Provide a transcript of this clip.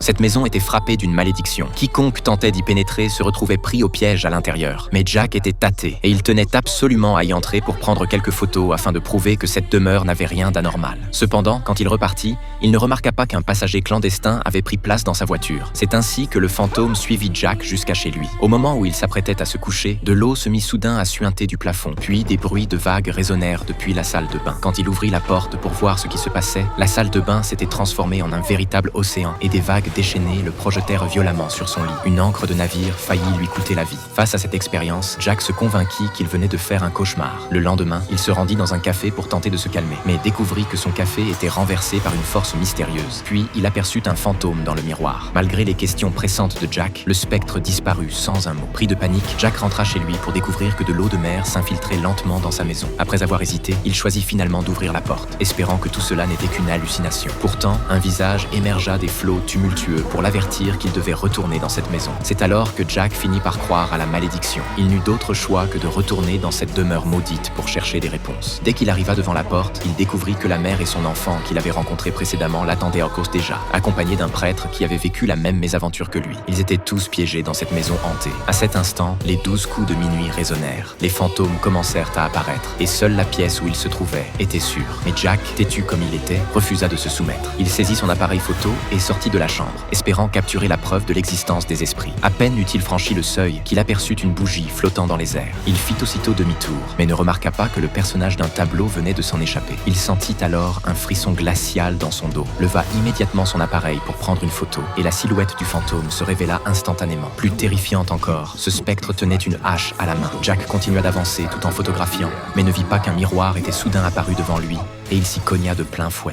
Cette maison était frappée d'une malédiction. Quiconque tentait d'y pénétrer se retrouvait pris au piège à l'intérieur. Mais Jack était tâté et il tenait absolument à y entrer pour prendre quelques photos afin de prouver que cette demeure n'avait rien d'anormal. Cependant, quand il repartit, il ne remarqua pas qu'un passager clandestin avait pris place dans sa voiture. C'est ainsi que le fantôme suivit Jack jusqu'à chez lui. Au moment où il s'apprêtait à se coucher, de l'eau se mit soudain à suinter du plafond, puis des bruits de vagues résonnèrent depuis la salle de bain. Quand il ouvrit la porte pour voir ce qui se passait, la salle de bain s'était transformée en un véritable océan et des vagues déchaînées le projetèrent violemment sur son lit. Une ancre de navire faillit lui coûter la vie. Face à cette expérience, Jack se convainquit qu'il venait de faire un cauchemar. Le lendemain, il se rendit dans un café pour tenter de se calmer, mais découvrit que son café était renversé par une force mystérieuse. Puis, il aperçut un fantôme dans le miroir. Malgré les questions pressantes de Jack, le spectre disparut sans un mot. Pris de panique, Jack rentra chez lui pour découvrir que de l'eau de mer s'infiltrait lentement dans sa maison. Après avoir hésité, il choisit finalement d'ouvrir la porte, espérant que tout cela n'était qu'une hallucination. Pourtant, un visage émergea des flots tumultueux pour l'avertir qu'il devait retourner dans cette maison. C'est alors que Jack finit par croire à la malédiction. Il n'eut d'autre choix que de retourner dans cette demeure maudite pour chercher des réponses. Dès qu'il arriva devant la porte, il découvrit que la mère et son enfant qu'il avait rencontré précédemment l'attendaient en cause déjà, accompagnés d'un prêtre qui avait vécu la même mésaventure que lui. Ils étaient tous piégés dans cette maison hantée. À cet instant, les 12 coups de minuit résonnèrent. Les fantômes commencèrent à apparaître et seule la pièce où il se trouvait était sûre. Mais Jack, têtu comme il était, refusa de se soumettre. Il saisit son appareil photo et sortit de la chambre, espérant capturer la preuve de l'existence des esprits. À peine eut-il franchi le seuil qu'il aperçut une bougie flottant dans les airs. Il fit aussitôt demi-tour, mais ne remarqua pas que le personnage d'un tableau venait de s'en échapper. Il sentit alors un frisson glacial dans son dos, leva immédiatement son appareil pour prendre une photo, et la silhouette du fantôme se révéla instantanément. Plus terrifiante encore, ce spectre tenait une hache à la main. Jack continua d'avancer tout en photographiant, mais ne vit pas qu'un miroir était soudain apparu devant lui, et il s'y cogna de plein fouet.